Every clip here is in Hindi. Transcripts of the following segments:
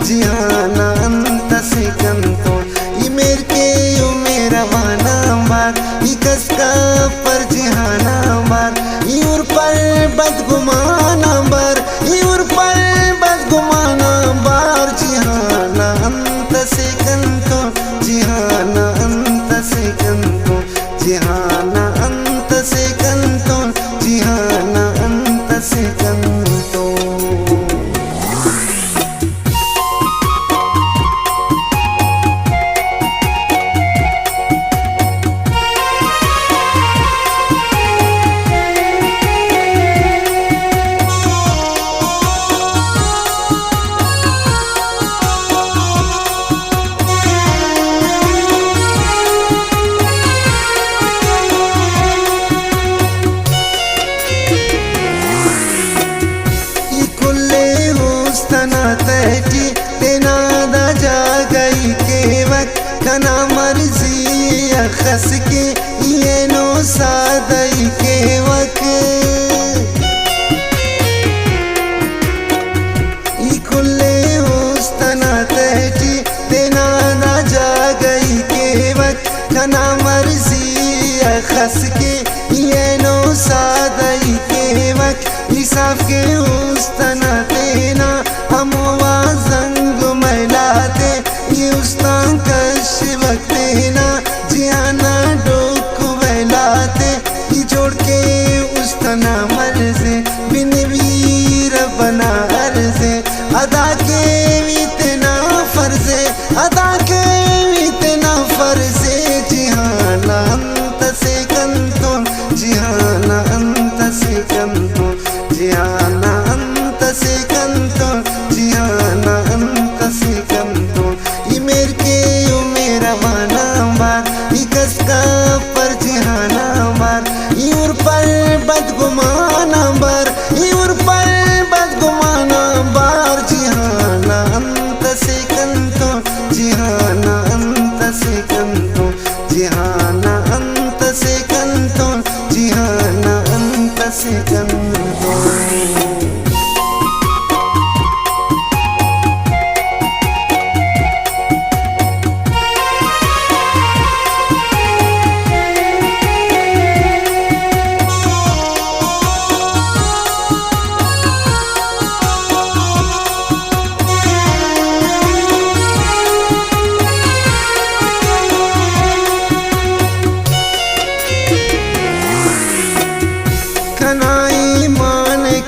जिहाना अंत से कंतो ये मेरे के यू मेरा वाना बार ये कसका पर जिहाना बार यूर पर बदगुमाना बार यूर पर बदगुमाना बार जिहाना अंत से कंतो जिहाना अंत से कंतो जिहाना अंत से कंतो जिहाना अंत से कंतो। तैटी तेना दा जा गई के वक्त कना मर्जी अखस के ये नो सादई के वक्त ये खुले उस्तना तैटी तेना दा जा गई के वक्त कना मर्जी अखस के ये नो सादई के वक्त हिसाब के उस्तना तेना हमवा जंग मैलाते ये उस्तान कश वक्तेना जियाना डोक वैलाते ये जोड़ के उस्तना मर्जे बिन वीर बना अर्जे अदा के इतना फर्जे अदा के इतना फर्जे जिहाना अंत से कंतो जिहाना अंत से कंतो जिहाना अंत से कंतो जिहाना अंत से कंतो ये मेरे के यू मेरा वाना बार ये कसका पर जिहाना बार यूर पर बदगुमाना बार यूर पर बदगुमाना बार जिहाना अंत से कंतो जिहाना अंत से कंतो जिहाना अंत से कंतो जिहाना अंत से कंतो।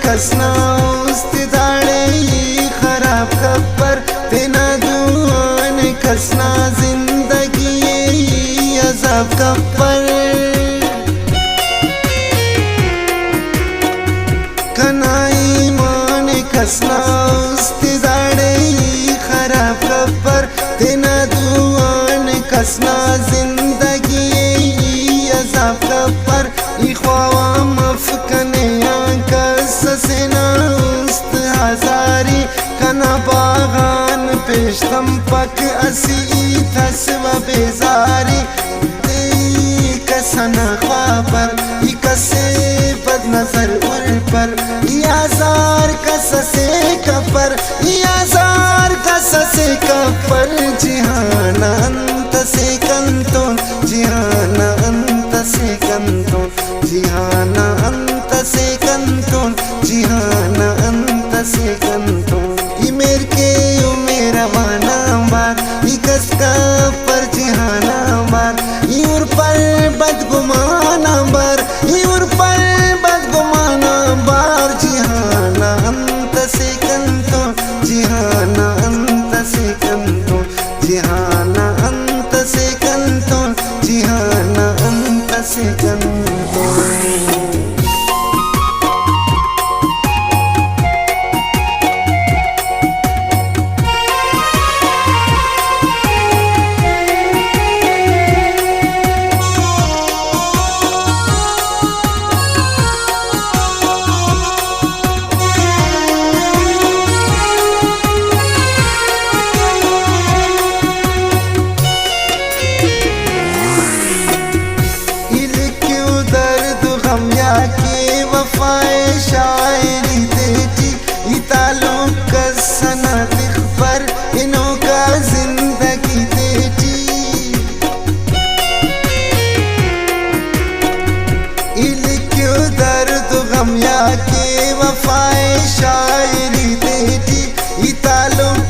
कसना उस्तिदाड़े ये खराब खबर तेना दुआन कसना जिंदगी ये अज़ाब खबर कनाई मान कसना उस्तिदाड़े ये खराब खबर तेना दुआन कसना जिंदगी ये अज़ाब खबर ये ख्वावा मफकने सेना उस्त हजारी कना बागान पेशतम पक असी तस्व बेजारी कसना ख्वाबर कसे बद नजर उर पर याजार कससे कपर याजार कससे कपर जिहाना अंत से कंतो जिहाना अंत से कंतो जिहाना अंत से कंतो जिहाना अंत से कंतो ये मेरे के यू मेरा वाना बार ये कसका पर जिहाना बार यूर पर बदगुमाना बार यूर पर बदगुमाना बार जिहाना अंत से कंतो जिहाना अंत से कंतो जिहाना अंत से कंतो जिहाना अंत से कंतो।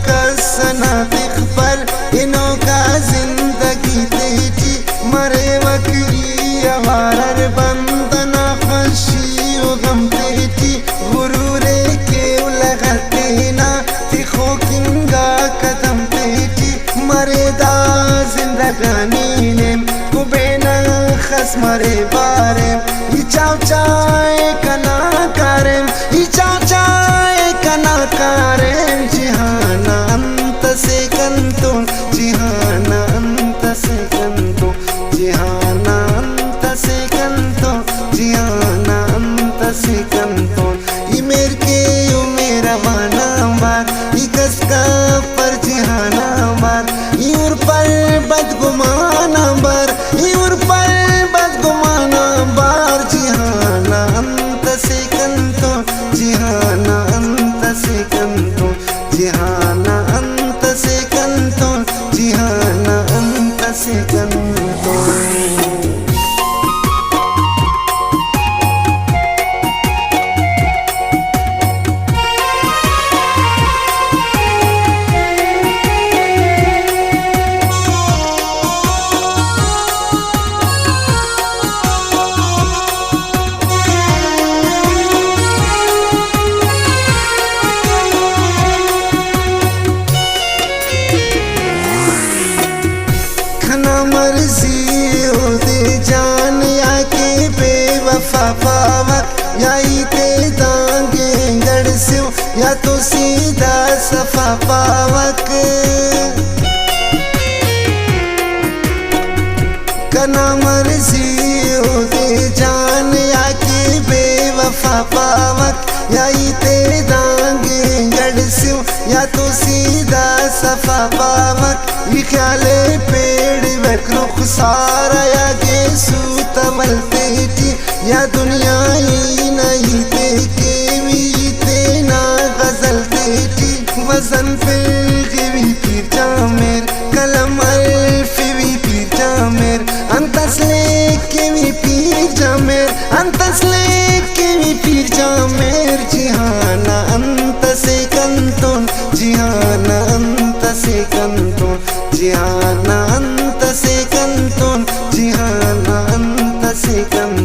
कसना तिखबर इनो का जिंदगी तेजी मरे वक्री आवार बंदना खुशी व गम तेजी गुरूरे के लगते ना तिखो किंगा कदम तेजी मरे दा जिंदगानी ने कुबेना खस मरे बारे चाव चाय कना करें चाय कना करें जिहाना अंत से कंतो जिहाना अंत से कंतो जिहाना अंत से कंतो जिहाना अंत से कंतो ये मेर के यो मेरा वाना बार ये कसका पर जिहाना बार ये उर पर बदगुमाना बार ये उर पर बदगुमाना बार जिहाना अंत से कंतो जिहाना अंत से कंतो जिहाना अंत से कंतो जिहाना अंत से कंतो मर्जी हो दे जान या के बेवफा पावक या ते दांगे गड़ से या तो सीधा सफा पावक कना मर्जी हो दे जान या के बेवफा पावक या ते दांगे गड़ से या तो सीधा सफा पावक ये ख्याले पेड़ रुख सारा या के सूत मलते थी या दुनिया ही नहीं थे के भी थे ना गजलते थी वजन फिर भी पीर जामेर कलम अल्फ भी पीर जामेर अंतसले के भी पीर जामेर अंतसले के भी पीर जामेर जिहाना अंत से कंतोन जिहाना अंत से कंतोन जिहाना अंत से कंतोन जिहाना अंत से कंतोन